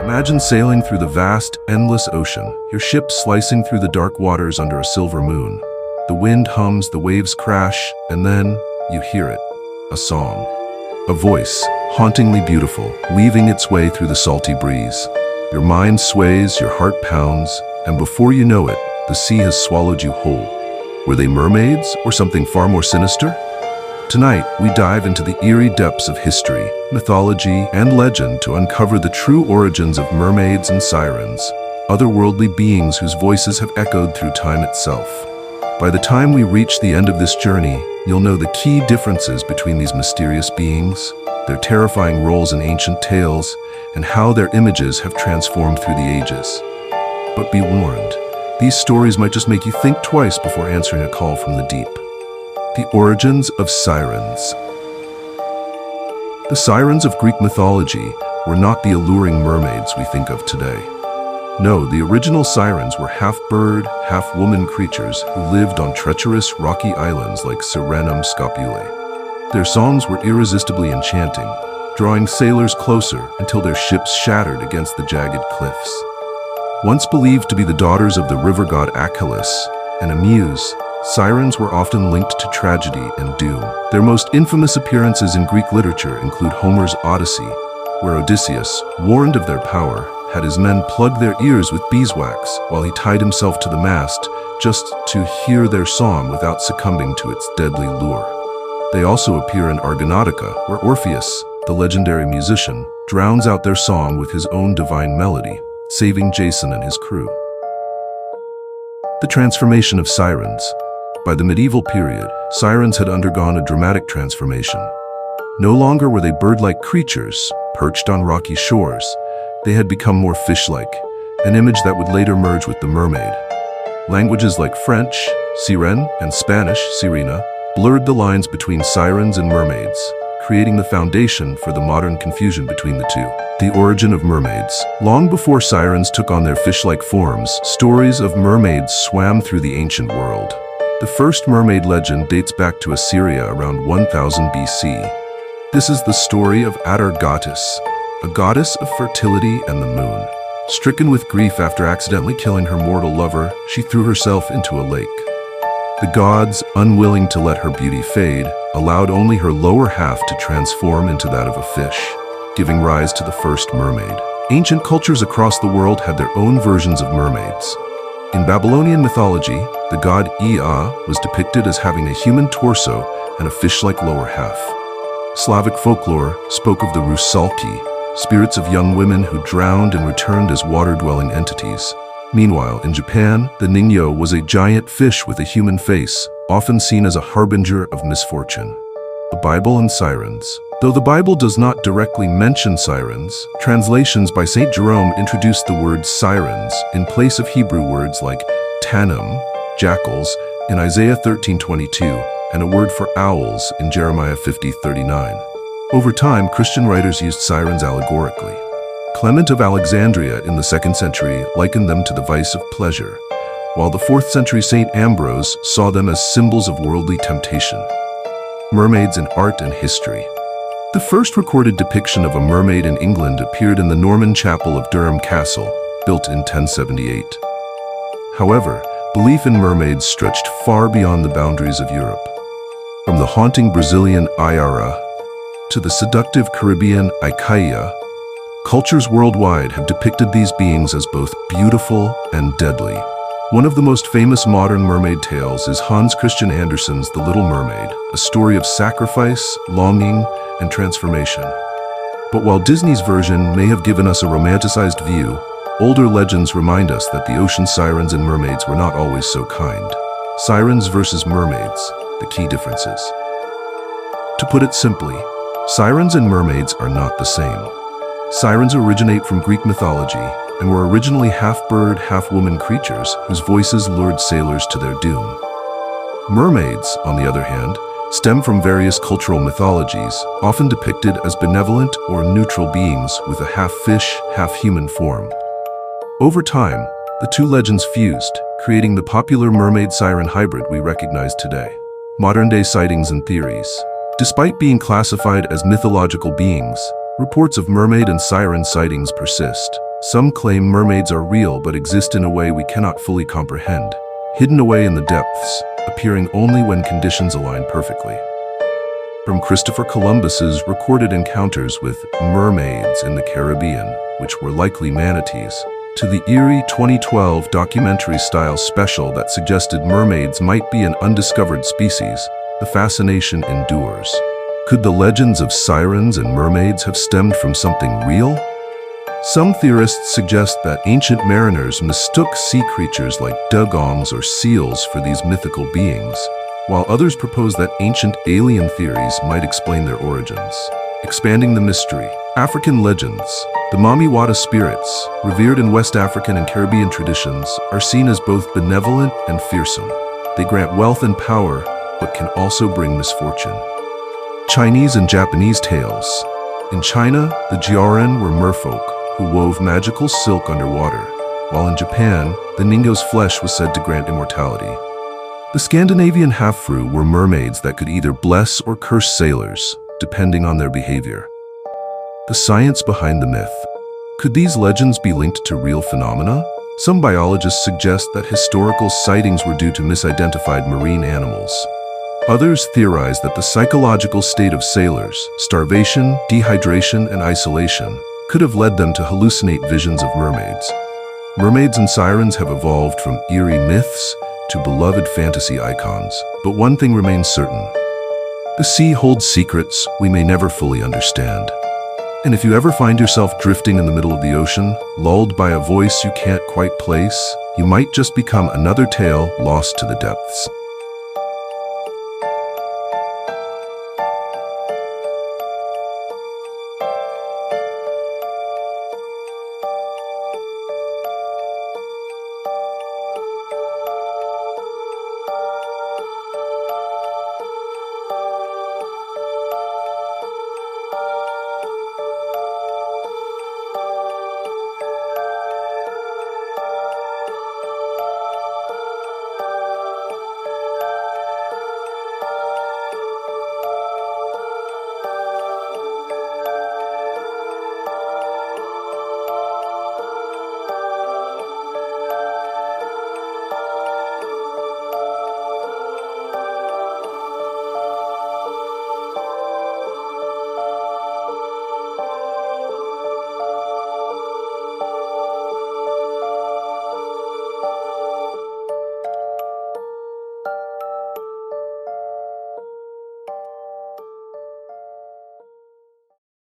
Imagine sailing through the vast, endless ocean, your ship slicing through the dark waters under a silver moon. The wind hums, the waves crash, and then you hear it. A song. A voice, hauntingly beautiful, weaving its way through the salty breeze. Your mind sways, your heart pounds, and before you know it, the sea has swallowed you whole. Were they mermaids or something far more sinister? Tonight, we dive into the eerie depths of history, mythology, and legend to uncover the true origins of mermaids and sirens, otherworldly beings whose voices have echoed through time itself. By the time we reach the end of this journey, you'll know the key differences between these mysterious beings, their terrifying roles in ancient tales, and how their images have transformed through the ages. But be warned, these stories might just make you think twice before answering a call from the deep. The origins of sirens. The sirens of Greek mythology were not the alluring mermaids we think of today. No, the original sirens were half-bird, half-woman creatures who lived on treacherous rocky islands like Sirenum Scopulae. Their songs were irresistibly enchanting, drawing sailors closer until their ships shattered against the jagged cliffs. Once believed to be the daughters of the river god Achilles and a muse, sirens were often linked to tragedy and doom. Their most infamous appearances in Greek literature include Homer's Odyssey, where Odysseus, warned of their power, had his men plug their ears with beeswax while he tied himself to the mast just to hear their song without succumbing to its deadly lure. They also appear in Argonautica, where Orpheus, the legendary musician, drowns out their song with his own divine melody, saving Jason and his crew. The transformation of sirens. By the medieval period, sirens had undergone a dramatic transformation. No longer were they bird-like creatures, perched on rocky shores. They had become more fish-like, an image that would later merge with the mermaid. Languages like French, Siren, and Spanish, Sirena, blurred the lines between sirens and mermaids, creating the foundation for the modern confusion between the two. The origin of mermaids. Long before sirens took on their fish-like forms, stories of mermaids swam through the ancient world. The first mermaid legend dates back to Assyria around 1000 BC. This is the story of Atargatis, a goddess of fertility and the moon. Stricken with grief after accidentally killing her mortal lover, she threw herself into a lake. The gods, unwilling to let her beauty fade, allowed only her lower half to transform into that of a fish, giving rise to the first mermaid. Ancient cultures across the world had their own versions of mermaids. In Babylonian mythology, the god Ea was depicted as having a human torso and a fish-like lower half. Slavic folklore spoke of the Rusalki, spirits of young women who drowned and returned as water-dwelling entities. Meanwhile, in Japan, the Ningyo was a giant fish with a human face, often seen as a harbinger of misfortune. The Bible and sirens. Though the Bible does not directly mention sirens, translations by St. Jerome introduced the word sirens in place of Hebrew words like tannim, jackals, in Isaiah 13:22, and a word for owls in Jeremiah 50:39. Over time, Christian writers used sirens allegorically. Clement of Alexandria in the 2nd century likened them to the vice of pleasure, while the 4th century St. Ambrose saw them as symbols of worldly temptation. Mermaids in art and history. The first recorded depiction of a mermaid in England appeared in the Norman chapel of Durham Castle, built in 1078. However, belief in mermaids stretched far beyond the boundaries of Europe. From the haunting Brazilian Ayara to the seductive Caribbean Ikaia, cultures worldwide have depicted these beings as both beautiful and deadly. One of the most famous modern mermaid tales is Hans Christian Andersen's The Little Mermaid, a story of sacrifice, longing, and transformation. But while Disney's version may have given us a romanticized view, older legends remind us that the ocean sirens and mermaids were not always so kind. Sirens versus mermaids, the key differences. To put it simply, sirens and mermaids are not the same. Sirens originate from Greek mythology and were originally half-bird, half-woman creatures whose voices lured sailors to their doom. Mermaids, on the other hand, stem from various cultural mythologies, often depicted as benevolent or neutral beings with a half-fish, half-human form. Over time, The two legends fused, creating the popular mermaid-siren hybrid we recognize today. Modern-day sightings and theories. Despite being classified as mythological beings, reports of mermaid and siren sightings persist. Some claim mermaids are real but exist in a way we cannot fully comprehend, hidden away in the depths, appearing only when conditions align perfectly. From Christopher Columbus's recorded encounters with mermaids in the Caribbean, which were likely manatees, to the Eerie 2012 documentary-style special that suggested mermaids might be an undiscovered species, the fascination endures. Could the legends of sirens and mermaids have stemmed from something real? Some theorists suggest that ancient mariners mistook sea creatures like dugongs or seals for these mythical beings, while others propose that ancient alien theories might explain their origins. Expanding the mystery. African legends. The Mamiwata spirits, revered in West African and Caribbean traditions, are seen as both benevolent and fearsome. They grant wealth and power, but can also bring misfortune. Chinese and Japanese tales. In China, the Jiaoren were merfolk who wove magical silk underwater, while in Japan, the Ningo's flesh was said to grant immortality. The Scandinavian half-fru were mermaids that could either bless or curse sailors, depending on their behavior. The science behind the myth. Could these legends be linked to real phenomena? Some biologists suggest that historical sightings were due to misidentified marine animals. Others theorize that the psychological state of sailors, starvation, dehydration, and isolation, could have led them to hallucinate visions of mermaids. Mermaids and sirens have evolved from eerie myths to beloved fantasy icons, but one thing remains certain. The sea holds secrets we may never fully understand. And if you ever find yourself drifting in the middle of the ocean, lulled by a voice you can't quite place, you might just become another tale lost to the depths.